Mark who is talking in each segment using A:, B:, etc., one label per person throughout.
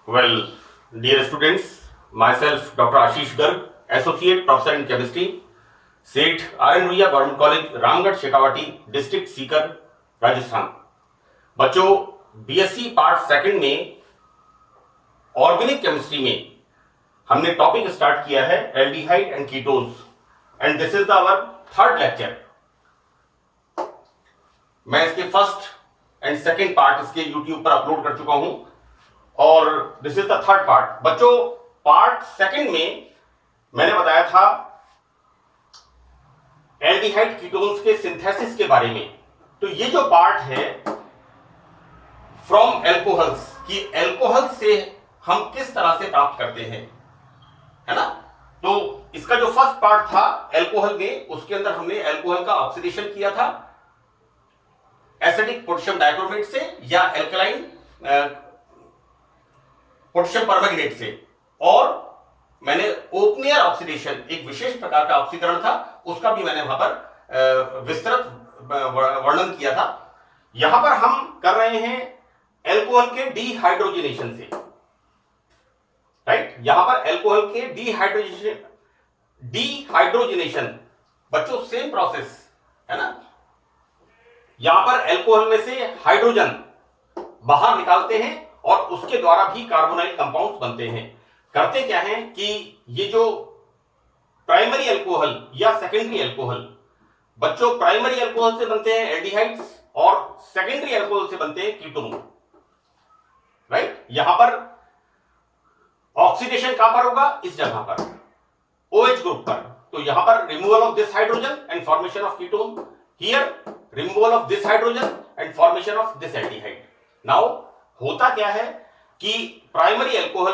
A: Well, dear students, myself Dr. Ashish Garg, Associate Professor in Chemistry, Seth R N Ruia government college Ramgarh Shekhawati district Sikar Rajasthan. बच्चों, BSc part second में organic chemistry में हमने topic start किया है aldehyde and ketones and this is our third lecture. मैं इसके first and second part इसके YouTube पर अपलोड कर चुका हूं और this is the third part. बच्चों, पार्ट सेकंड में मैंने बताया था एल्डिहाइड कीटोन्स के सिंथेसिस के बारे में। तो ये जो पार्ट है फ्रॉम एल्कोहल्स कि एल्कोहल से हम किस तरह से प्राप्त करते हैं, है ना। तो इसका जो फर्स्ट पार्ट था एल्कोहल में, उसके अंदर हमने एल्कोहल का ऑक्सीडेशन किया था एसिडिक पोटेशियम डाइक्रोमेट से या एल्कलाइन पोटेशियम परमैंगनेट से, और मैंने ओपनियर ऑक्सीडेशन एक विशेष प्रकार का ऑक्सीकरण था उसका भी मैंने वहां पर विस्तृत वर्णन किया था। यहां पर हम कर रहे हैं एल्कोहल के डीहाइड्रोजनेशन से, राइट। यहां पर एल्कोहल के डीहाइड्रोजनेशन बच्चों सेम प्रोसेस है ना। यहां पर एल्कोहल में से हाइड्रोजन बाहर निकालते हैं और उसके द्वारा भी कार्बोनाइल कंपाउंड्स बनते हैं। करते क्या है कि ये जो प्राइमरी अल्कोहल या सेकेंडरी अल्कोहल, बच्चों प्राइमरी अल्कोहल से बनते हैं एल्डिहाइड्स और सेकेंडरी अल्कोहल से बनते हैं कीटोन, राइट। यहां पर ऑक्सीडेशन कहां पर होगा, इस जगह पर OH ग्रुप पर। तो यहां पर removal of this hydrogen and formation of ketone, here removal of this hydrogen and formation of this aldehyde. Now होता क्या है कि primary alcohol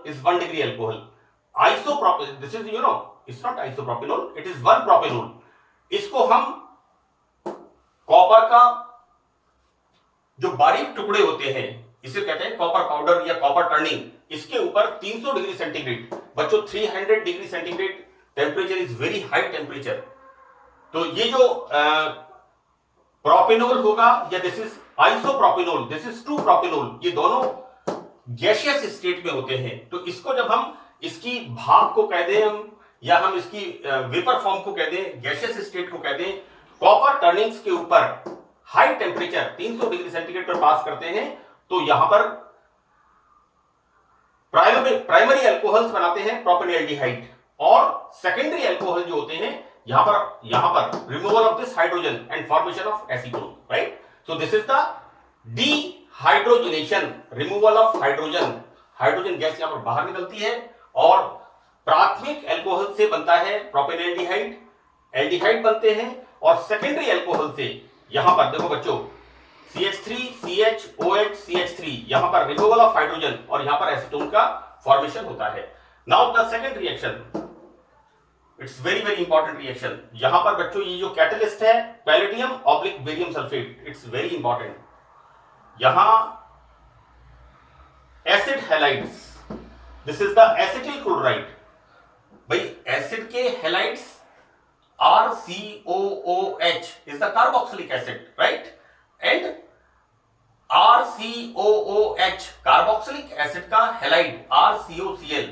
A: is 1 degree alcohol. Isopropyl, this is it's not isopropanol, it is 1 propanol. इसको हम copper का जो बारीक टुकड़े होते हैं इसे कहते हैं कॉपर पाउडर या कॉपर टर्निंग, इसके ऊपर 300 डिग्री सेंटीग्रेड, बच्चों 300 degree centigrade temperature is very high temperature. तो ये जो प्रोपेनोल होगा या this is isopropanol, this is 2 propanol, ये दोनों गैसियस स्टेट में होते हैं। तो इसको जब हम इसकी भाप को कह दें हम, या हम इसकी वेपर फॉर्म को कह दें, गैसियस स्टेट को कह दें, कॉपर टर्निंग्स के ऊपर हाई टेम्परेचर 300 डिग्री सेंटीग्रेड पर पास करते हैं, तो यहां पर प्राइमरी अल्कोहल्स बनाते हैं प्रोपेनॉल्डिहाइड, और सेकेंडरी अल्कोहल जो होते हैं यहां पर removal of this hydrogen and formation of acetone, right. So this is the dehydrogenation, removal of hydrogen gas यहां पर बाहर निकलती है और प्राथमिक अल्कोहल से बनता है प्रोपेनॉल्डिहाइड, एल्डिहाइड बनते हैं, और सेकेंडरी अल्कोहल से यहां पर देखो बच्चों CH3 CHOH CH3, यहां पर रिमूवल ऑफ हाइड्रोजन और यहां पर एसीटोन का फॉर्मेशन होता है। Now the second reaction, it's very very important reaction. यहां पर बच्चों ये जो कैटलिस्ट है palladium oblique barium sulphate, it's very important. यहां acid halides, this is the acetyl chloride. भाई एसिड के halides RCOOH is the carboxylic acid, right? And RCOOH carboxylic acid का हैलाइड RCOCl।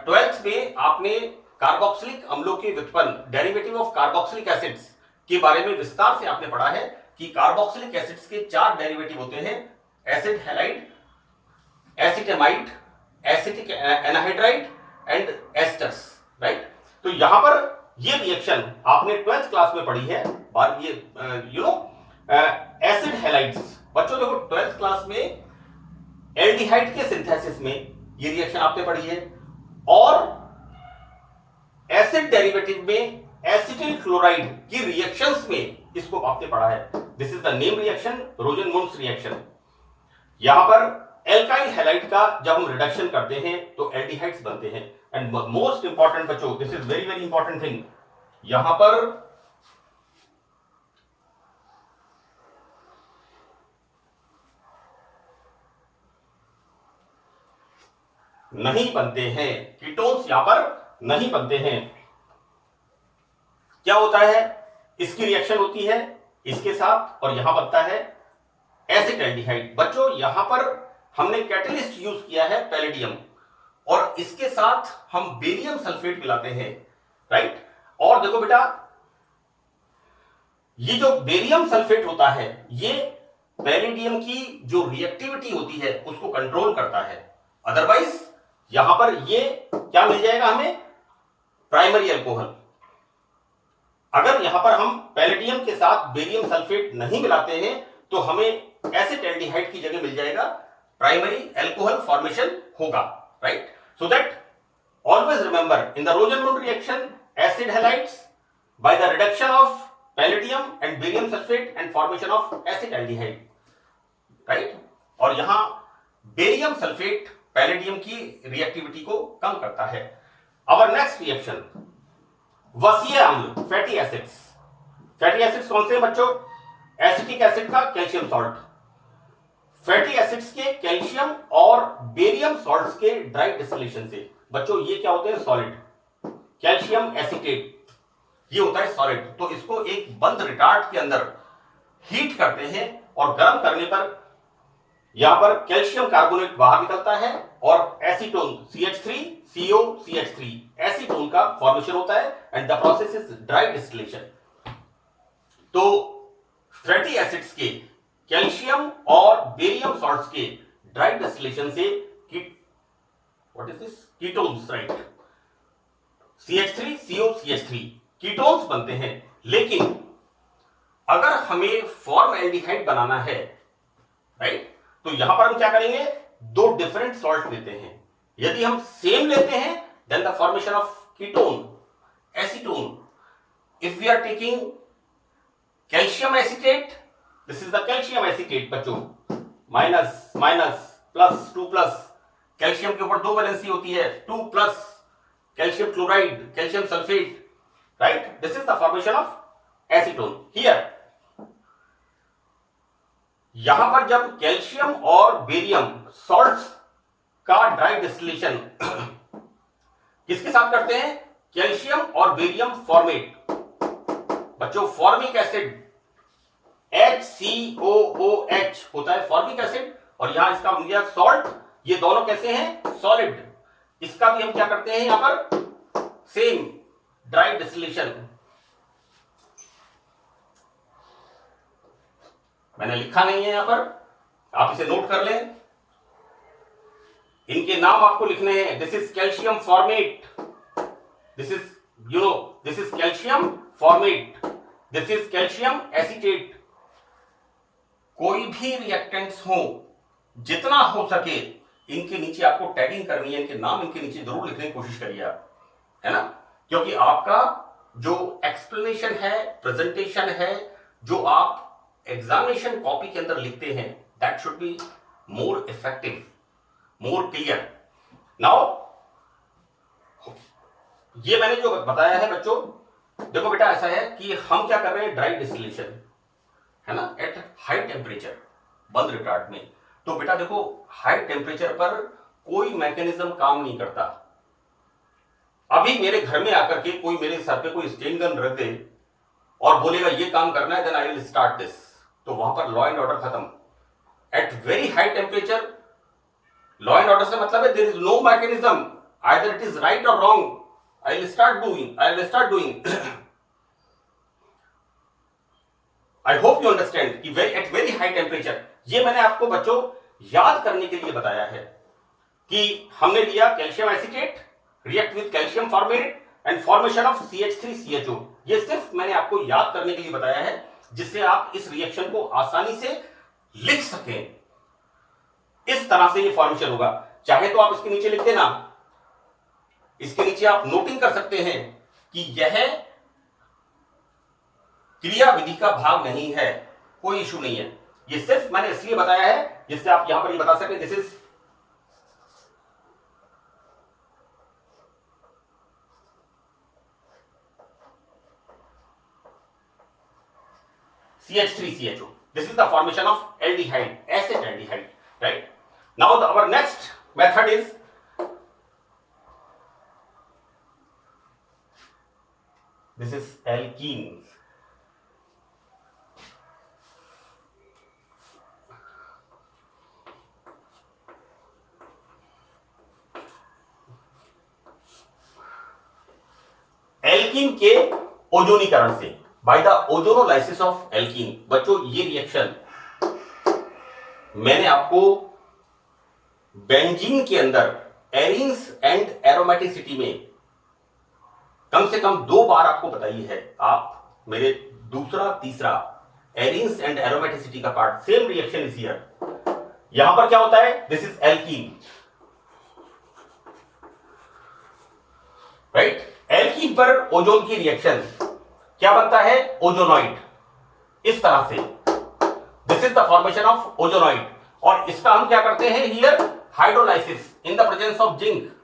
A: 12th में आपने कार्बोक्सिलिक अम्लों के व्युत्पन्न डेरिवेटिव ऑफ कार्बोक्सिलिक एसिड्स के बारे में विस्तार से आपने पढ़ा है कि कार्बोक्सिलिक एसिड्स के 4 डेरिवेटिव होते हैं, acid halide, acetamide, acetic anhydride and asters, right. तो यहां पर ये रिएक्शन आपने 12th क्लास में पढ़ी है, बार ये एसिड हैलाइड्स। बच्चों देखो 12th क्लास में एल्डिहाइड के सिंथेसिस में ये रिएक्शन आपने पढ़ी है, और एसिड डेरिवेटिव में एसिटिल क्लोराइड की रिएक्शंस में इसको आपने पढ़ा है। This is the name reaction, Rosenmund's reaction. यहां पर एल्काइल हैलाइड का जब हम रिडक्शन करते हैं तो एल्डिहाइड्स बनते हैं। एंड मोस्ट इंपॉर्टेंट बच्चों, this is very very important thing, यहां पर नहीं बनते हैं कीटोन्स, यहां पर नहीं बनते हैं। क्या होता है, इसकी रिएक्शन होती है इसके साथ और यहां बनता है एसिड एल्डिहाइड। बच्चों यहां पर हमने कैटलिस्ट यूज किया है पैलेडियम, और इसके साथ हम बेरियम सल्फेट मिलाते हैं, राइट। और देखो बेटा, ये जो बेरियम सल्फेट होता है ये पैलेडियम की जो रिएक्टिविटी होती है उसको कंट्रोल करता है। अदरवाइज यहां पर ये क्या मिल जाएगा हमें, प्राइमरी अल्कोहल। अगर यहां पर हम पैलेडियम के साथ बेरियम सल्फेट नहीं मिलाते हैं तो हमें एसिटैल्डिहाइड की जगह मिल जाएगा प्राइमरी अल्कोहल फॉर्मेशन होगा, right. So that always remember in the Rosenmund reaction acid halides by the reduction of palladium and barium sulfate and formation of acetaldehyde, right। और यहां बेरियम सल्फेट पैलेडियम की रिएक्टिविटी को कम करता है। Our next reaction वसीय अम्ल fatty acids. Fatty acids कौन से हैं बच्चों, एसिटिक एसिड का कैल्शियम सॉल्ट, फैटी एसिड्स के कैल्शियम और बेरियम सॉल्ट्स के ड्राई डिस्टिलेशन से। बच्चों ये क्या होते हैं, सॉलिड, कैल्शियम एसीटेट ये होता है सॉलिड। तो इसको एक बंद रिटार्ट के अंदर हीट करते हैं और गर्म करने पर यहां पर कैल्शियम कार्बोनेट बाहर निकलता है और एसीटोन CH3COCH3 एसीटोन का फॉर्मेशन होता है and the process is dry distillation. तो फैटी एसिड्स के कैल्शियम और बेरियम सॉल्ट्स के ड्राई डिस्टिलेशन से what is this, ketones, right, CH3COCH3 ketones बनते हैं। लेकिन अगर हमें फॉर्मएल्डिहाइड बनाना है, राइट, तो यहां पर हम क्या करेंगे, दो डिफरेंट सॉल्ट लेते हैं। यदि हम सेम लेते हैं then the formation of ketone acetone. If we are taking calcium acetate, this is the calcium acetate बच्चों, minus minus plus 2 plus, calcium के ऊपर 2 वैलेंसी होती है, 2 plus calcium chloride, calcium sulphate, right, this is the formation of acetone. Here यहां पर जब calcium और barium salts का ड्राई डिस्टिलेशन किसके साथ करते हैं, कैल्शियम और बेरियम फॉर्मेट। बच्चों फॉर्मिक एसिड HCOOH होता है फॉर्मिक एसिड, और यहां इसका बन गया सॉल्ट। ये दोनों कैसे हैं, सॉलिड। इसका भी हम क्या करते हैं यहां पर, सेम ड्राई डिस्टिलेशन। मैंने लिखा नहीं है यहां पर, आप इसे नोट कर लें, इनके नाम आपको लिखने हैं। This is calcium formate, this is this is calcium formate, this is calcium acetate. कोई भी रिएक्टेंट्स हो, जितना हो सके इनके नीचे आपको टैगिंग करनी है, इनके नाम इनके नीचे जरूर लिखने की कोशिश करिए आप, है ना, क्योंकि आपका जो एक्सप्लेनेशन है, प्रेजेंटेशन है, जो आप एग्जामिनेशन कॉपी के अंदर लिखते हैं, that should be more effective, more clear. Now ये मैंने जो बताया है बच्चों, देखो बेटा ऐसा है कि हम क्या कर रहे हैं, ड्राई डिस्टिलेशन, है ना, एट हाई टेम्परेचर, बंद रिटार्ट में। तो बेटा देखो हाई टेम्परेचर पर कोई मैकेनिज्म काम नहीं करता। अभी मेरे घर में आकर के कोई मेरे सर पे कोई स्टेन गन रख दे और बोलेगा ये काम करना है, then I will start this, तो वहां पर लॉ एंड ऑर्डर खत्म। At very high temperature law and order से मतलब है there is no mechanism, either it is right और wrong, I will start doing. I hope you understand कि at very high temperature, ये मैंने आपको बच्चों याद करने के लिए बताया है कि हमने लिया calcium acetate react with calcium formate and formation of CH3CHO। ये सिर्फ मैंने आपको याद करने के लिए बताया है जिससे आप इस रिएक्शन को आसानी से लिख सकें। इस तरह से ये फॉर्मेशन होगा। चाहे तो आप इसके नीचे लिख देना, इसके नीचे आप नोटिंग कर सकते हैं कि यह क्रिया विधि का भाग नहीं है, कोई इशू नहीं है। ये सिर्फ मैंने इसलिए बताया है जिससे आप यहां पर ये बता सकें this is CH3CHO. This is the formation of aldehyde, acetaldehyde, right? Now our next method is this is alkenes. Alkene के ओजोनीकरण से, by the ozonolysis of alkene. बच्चों ये रिएक्शन मैंने आपको बेंजीन के अंदर एरीन्स एंड एरोमेटिसिटी में कम से कम 2 बार आपको बताई है। आप मेरे दूसरा तीसरा एरीन्स एंड एरोमेटिसिटी का part, same reaction is here. यहां पर क्या होता है, this is alkene, right. Alkene पर ओजोन की रिएक्शन क्या बनता है, ओजोनॉइड, इस तरह से। This is the formation of ozonide. और इसका हम क्या करते हैं here, hydrolysis in the presence of zinc.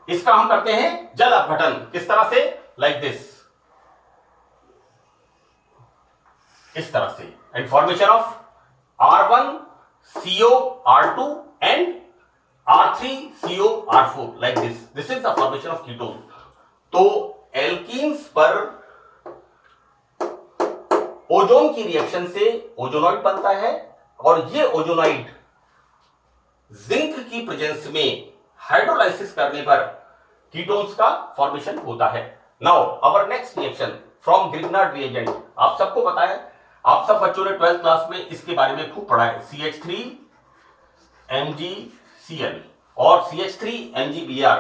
A: इसका हम करते हैं जल अपघटन, किस तरह से, लाइक दिस, इस तरह से। And formation of R1 CO R2 and R3 CO R4 like this. This is the formation of ketone. तो एल्कीन्स पर ओजोन की रिएक्शन से ओजोनॉइड बनता है, और ये ओजोनॉइड जिंक की प्रेजेंस में हाइड्रोलाइसिस करने पर कीटोन्स का फॉर्मेशन होता है। Now our next reaction from Grignard reagent. आप सबको पता है, आप सब बच्चों ने 12th क्लास में इसके बारे में खूब पढ़ा है, CH3 MgCl और CH3 MgBr,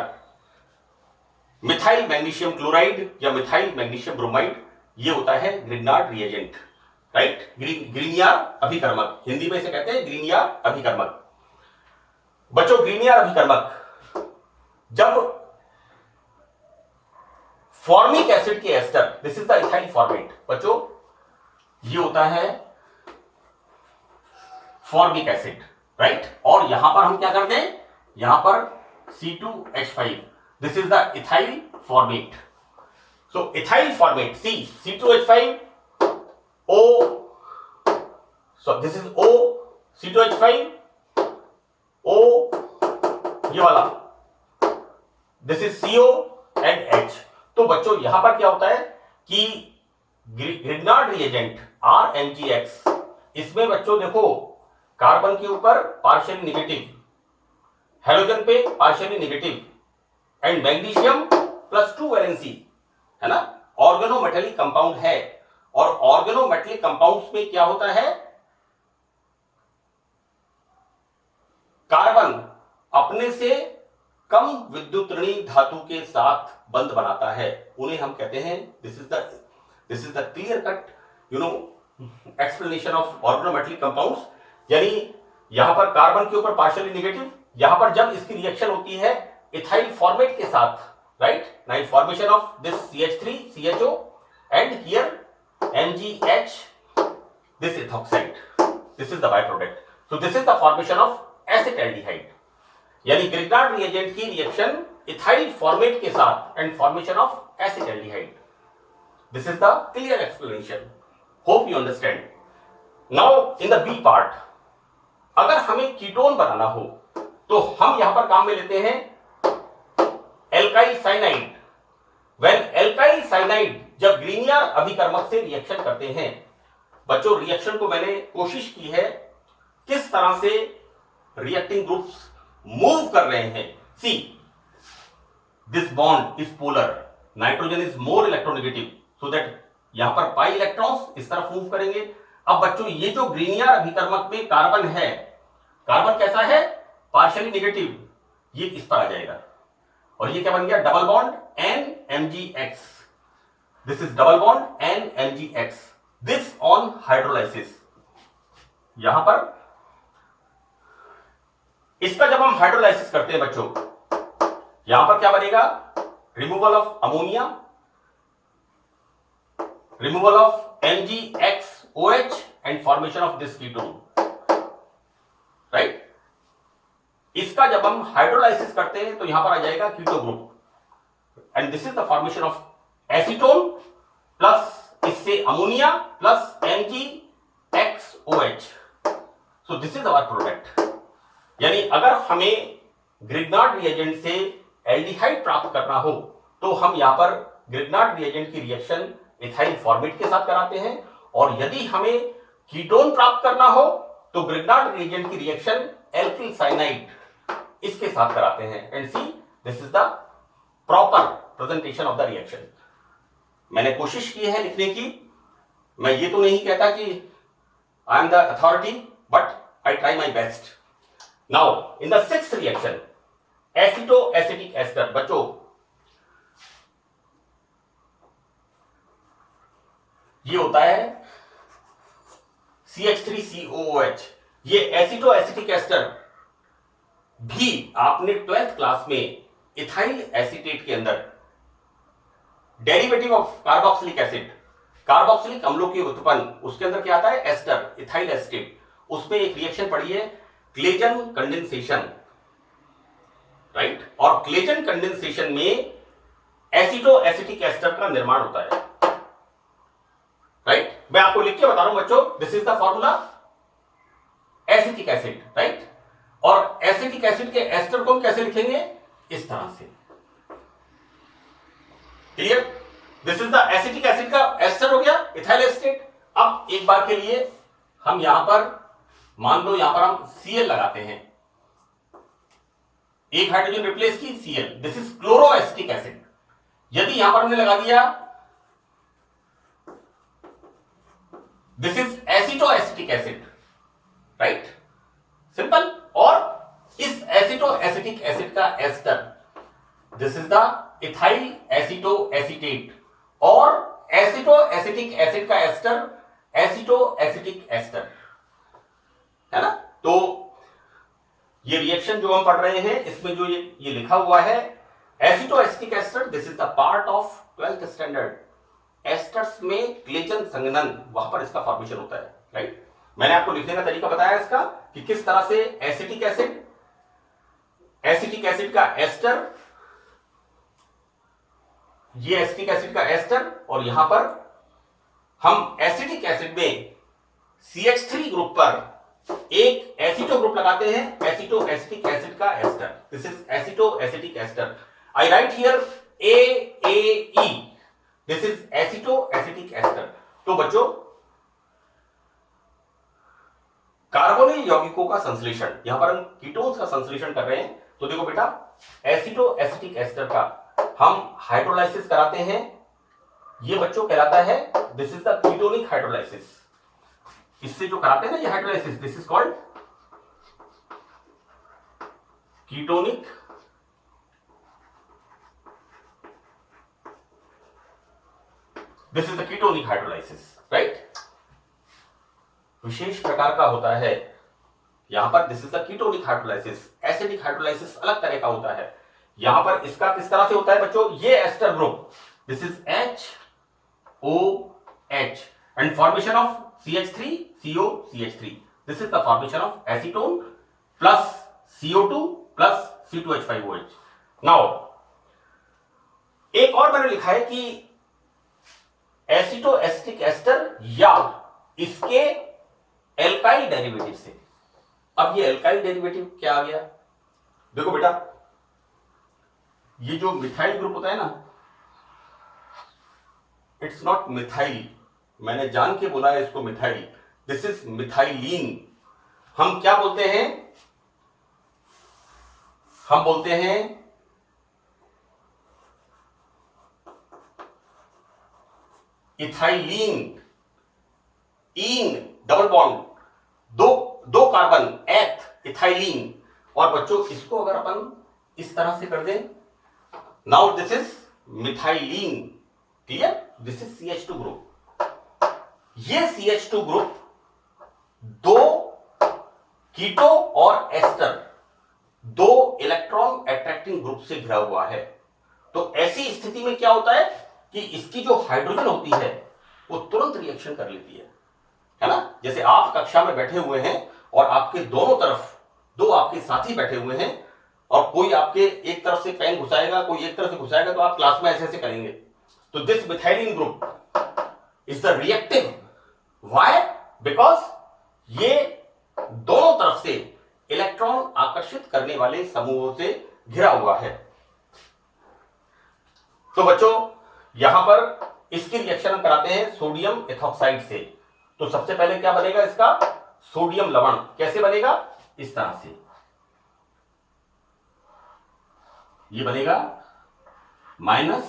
A: methyl magnesium chloride या मिथाइल मैग्नीशियम ब्रोमाइड, ये होता है ग्रिग्नार्ड रिएजेंट, राइट। ग्रीनियर अभिकर्मक, हिंदी में इसे कहते हैं ग्रीनियर अभिकर्मक। बच्चों ग्रीनियर अभिकर्मक जब फॉर्मिक एसिड के ester, this is the ethyl formate, बच्चों ये होता है फॉर्मिक एसिड, राइट। और यहां पर हम क्या करते हैं, यहां पर C2H5, this is the ethyl format. So ethyl format C2H5 O, so this is O, C2H5 O, ये वाला, this is CO and H। तो बच्चों यहां पर क्या होता है कि ग्रिग्नार्ड रिएजेंट RMgX, इसमें बच्चों देखो कार्बन के ऊपर पार्शियली निगेटिव, हेलोजन पे partially negative, and magnesium +2 valency, है ना, ऑर्गेनोमेटेलिक कंपाउंड है। और ऑर्गेनोमेटेलिक कंपाउंड्स में क्या होता है, कार्बन अपने से कम विद्युत ऋणी धातु के साथ बंध बनाता है, उन्हें हम कहते हैं, this is the clear cut explanation of organometallic compounds. यानी यहां पर कार्बन के ऊपर पार्शियली निगेटिव, यहां पर जब इसकी रिएक्शन होती है इथाइल फॉर्मेट के साथ, right, nine formation of this CH3 CHO and here MgH, this ethoxide, this is the byproduct. So this is the formation of acetaldehyde. यानी ग्रिग्नार्ड रिएजेंट की रिएक्शन इथाइल फॉर्मेट के साथ and formation of acetaldehyde. This is the clear explanation, hope you understand. Now in the B part, अगर हमें ketone बनाना हो तो हम यहां पर काम में लेते हैं alkyl cyanide. When alkyl cyanide जब ग्रीनियर अभिकर्मक से रिएक्शन करते हैं, बच्चों रिएक्शन को मैंने कोशिश की है किस तरह से रिएक्टिंग ग्रुप्स मूव कर रहे हैं। See this bond is polar, nitrogen is more electronegative, so that यहां पर पाई इलेक्ट्रॉन्स इस तरफ मूव करेंगे। अब बच्चों ये जो ग्रीनियर अभिकर्मक में कार्बन है, कार्बन कैसा है, पार्शियली नेगेटिव, ये इस पर आ जाएगा और ये क्या बन गया, double bond NMgX। This is double bond NMgX, this on hydrolysis. यहां पर इसका जब हम हाइड्रोलाइसिस करते हैं बच्चों, यहां पर क्या बनेगा, removal of ammonia, removal of MgXOH and formation of this ketone, right. इसका जब हम हाइड्रोलाइसिस करते हैं तो यहां पर आ जाएगा keto group and this is the formation of acetone plus इससे ammonia plus MgXOH। So this is our product. यानी अगर हमें ग्रिग्नार्ड रिएजेंट से एल्डिहाइड प्राप्त करना हो तो हम यहां पर ग्रिग्नार्ड रिएजेंट की रिएक्शन इथाइल फॉर्मेट के साथ कराते हैं, और यदि हमें कीटोन प्राप्त करना हो तो ग्रिग्नार्ड रिएजेंट की रिएक्शन एल्किल साइनाइड इसके साथ कराते हैं and see this is the proper presentation of the reaction. मैंने कोशिश की है लिखने की, मैं ये तो नहीं कहता कि I am the authority, but I try my best. Now in the sixth reaction aceto acetic ester, बच्चों ये होता है CH3COOH। ये एसिटो एसिटिक एस्टर भी आपने 12th क्लास में इथाइल एसीटेट के अंदर derivative of carboxylic acid, carboxylic अम्लों के उत्पन्न, उसके अंदर क्या आता है एस्टर, इथाइल एसिटेट, उसमें एक रिएक्शन पड़ी है क्लेजन कंडेंसेशन, राइट। और क्लेजन कंडेंसेशन में एसिटो एसिटिक एस्टर का निर्माण होता है, राइट। मैं आपको लिख के बता रहा हूं बच्चों, this is the formula acetic acid, right. और एसिटिक एसिड के एस्टर को हम कैसे लिखेंगे, इस तरह से, clear. This is the acetic acid का एस्टर हो गया इथाइल एसिटेट। अब एक बार के लिए हम यहां पर मान लो, यहां पर हम Cl लगाते हैं, एक हाइड्रोजन रिप्लेस की Cl, this is chloro acetic acid. यदि यहां पर हमने लगा दिया this is aceto acetic acid, right, simple. और इस एसिटो एसिटिक एसिड का ester this is the ethyl aceto acetate, और एसिटो एसिटिक एसिड का एस्टर एसिटो एसिटिक एस्टर, है ना। तो ये रिएक्शन जो हम पढ़ रहे हैं इसमें जो ये लिखा हुआ है aceto acetic ester, this is the part of 12th standard. Esters में क्लेजन संघनन, वहां पर इसका फॉर्मेशन होता है, राइट। मैंने आपको लिखने का तरीका बताया इसका कि किस तरह से एसिटिक एसिड का एस्टर, ये एसिटिक एसिड का एस्टर, और यहां पर हम एसिटिक एसिड में CH3 ग्रुप पर एक एसिटो ग्रुप लगाते हैं, एसिटो एसिटिक एसिड का ester, this is aceto acetic ester. I write here AAE, this is aceto acetic ester. तो बच्चों कार्बोनिल यौगिकों का संश्लेषण, यहां पर हम कीटोन्स का संश्लेषण कर रहे हैं, तो देखो बेटा एसिटो एसिटिक एस्टर का हम हाइड्रोलाइसिस कराते हैं, ये बच्चों कहलाता है this is the ketonic hydrolysis. इससे जो कराते हैं ना ये hydrolysis, this is called ketonic this is the ketonic hydrolysis, right. विशेष प्रकार का होता है यहां पर, this is the ketonic hydrolysis. Acidic hydrolysis अलग तरह का होता है, यहां पर इसका किस तरह से होता है बच्चों, ये ester group this is HOH and formation of CH3COCH3, this is the formation of acetone plus CO2 plus C2H5OH। नाउ एक और मैंने लिखा है कि एसिटो एसिटिक एस्टर या इसके एल्काइल डेरिवेटिव से। अब ये एल्काइल डेरिवेटिव क्या आ गया, देखो बेटा ये जो मिथाइल ग्रुप होता है ना, इट्स नॉट मिथाइल, मैंने जान के बोला है इसको मिथाइल, दिस इज मिथाइलिन। हम क्या बोलते हैं, हम बोलते हैं इथाइलिन, इन डबल बॉन्ड, दो कार्बन एथ इथाइलिन। और बच्चों इसको अगर अपन इस तरह से कर दें, now this is methylene, clear, this is CH2 group. ये CH2 ग्रुप दो कीटो और एस्टर, दो इलेक्ट्रॉन अट्रैक्टिंग ग्रुप से घिरा हुआ है। तो ऐसी स्थिति में क्या होता है कि इसकी जो हाइड्रोजन होती है वो तुरंत रिएक्शन कर लेती है ना। जैसे आप कक्षा में बैठे हुए हैं और आपके दोनों तरफ दो आपके साथी बैठे हुए हैं, और कोई आपके एक तरफ से पेन घुसाएगा, कोई एक तरफ से घुसाएगा, तो आप क्लास में ऐसे ऐसे करेंगे। तो this methylene group is the reactive, why, because ये दोनों तरफ से इलेक्ट्रॉन आकर्षित करने वाले समूहों से घिरा हुआ है। तो बच्चों यहां पर इसकी रिएक्शन हम कराते हैं सोडियम एथॉक्साइड से। तो सबसे पहले क्या बनेगा इसका, सोडियम लवण। कैसे बनेगा, इस तरह से, ये बनेगा -Na+,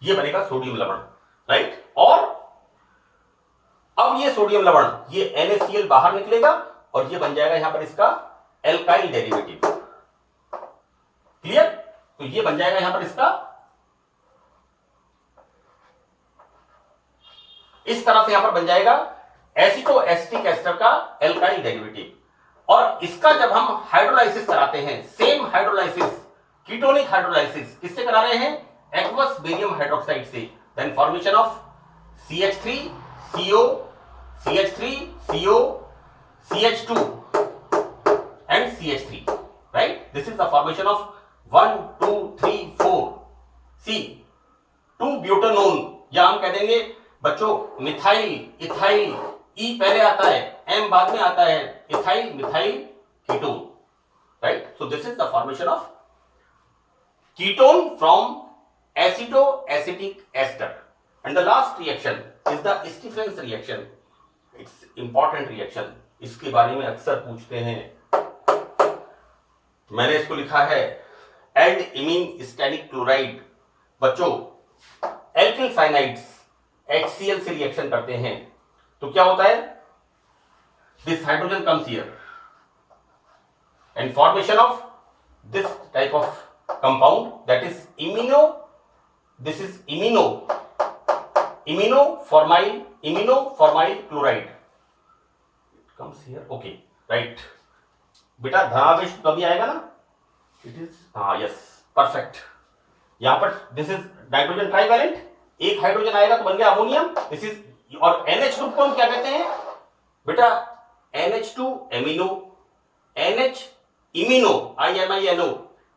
A: ये बनेगा सोडियम लवण, राइट। और अब ये सोडियम लवण, ये NaCl बाहर निकलेगा और ये बन जाएगा यहां पर इसका एल्काइल डेरिवेटिव, क्लियर। तो ये बन जाएगा यहां पर इसका, इस तरह से यहां पर बन जाएगा एसिटो एसिटिक एस्टर का एल्काइल डेरिवेटिव। और इसका जब हम हाइड्रोलाइसिस कराते हैं, सेम हाइड्रोलाइसिस, कीटोनिक हाइड्रोलाइसिस किससे करा रहे हैं, एक्वस बेरियम हाइड्रोक्साइड से, then formation of CH3CO, CH3CO, CH2 and CH3, right? This is the formation of 1, 2, 3, 4 C 2-ब्यूटानोन, या हम कह देंगे बच्चों मिथाइल, इथाइल, E पहले आता है, M बाद में आता है, ethyl methyl ketone, right? So this is the formation of ketone from aceto-acetic ester. And the last reaction is the Stephens reaction. It's important reaction. इसके बारे में अक्सर पूछते हैं, मैंने इसको लिखा है एल्ड-इमीन स्टैनिक क्लोराइड। बच्चों एल्किल साइनाइड्स HCl से रिएक्शन करते हैं तो क्या होता है, this hydrogen comes here and formation of this type of compound, that is imino, this is iminoformyl chloride comes here, okay, right। बेटा धनावेश कभी आएगा ना, इट इज, हाँ यस, परफेक्ट। यहां पर दिस इज नाइट्रोजन ट्राइवैलेंट, एक हाइड्रोजन आएगा तो बन गया अमोनियम, दिस इज, और NH ग्रुप को हम क्या कहते हैं बेटा, NH2 amino, NH imino, IMINO,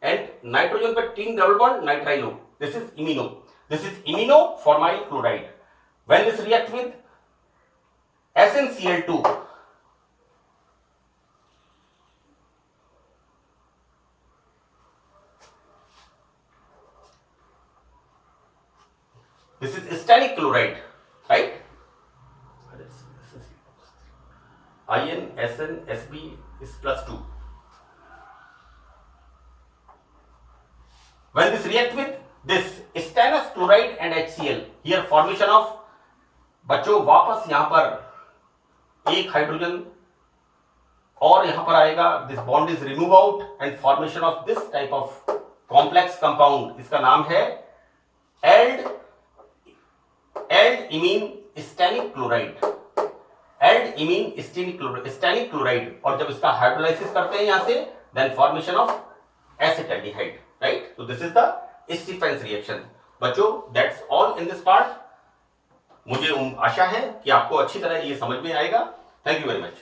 A: and nitrogen पर 3 double bond nitrilo, this is imino, this is iminoformyl chloride. When this react with SnCl2, this is stannic chloride, right? InSnSb is +2. When this react with this stannous chloride and HCl, here formation of, बच्चों वापस यहां पर एक hydrogen और यहां पर आएगा, this bond is remove out and formation of this type of complex compound, इसका नाम है aldimine stannic chloride, aldimine stannic chloride. और जब इसका हाइड्रोलाइसिस करते हैं यहां से, then formation of acetaldehyde, right. So this is the Stephen's reaction. बच्चों that's all in this part. मुझे आशा है कि आपको अच्छी तरह ये समझ में आएगा। Thank you very much.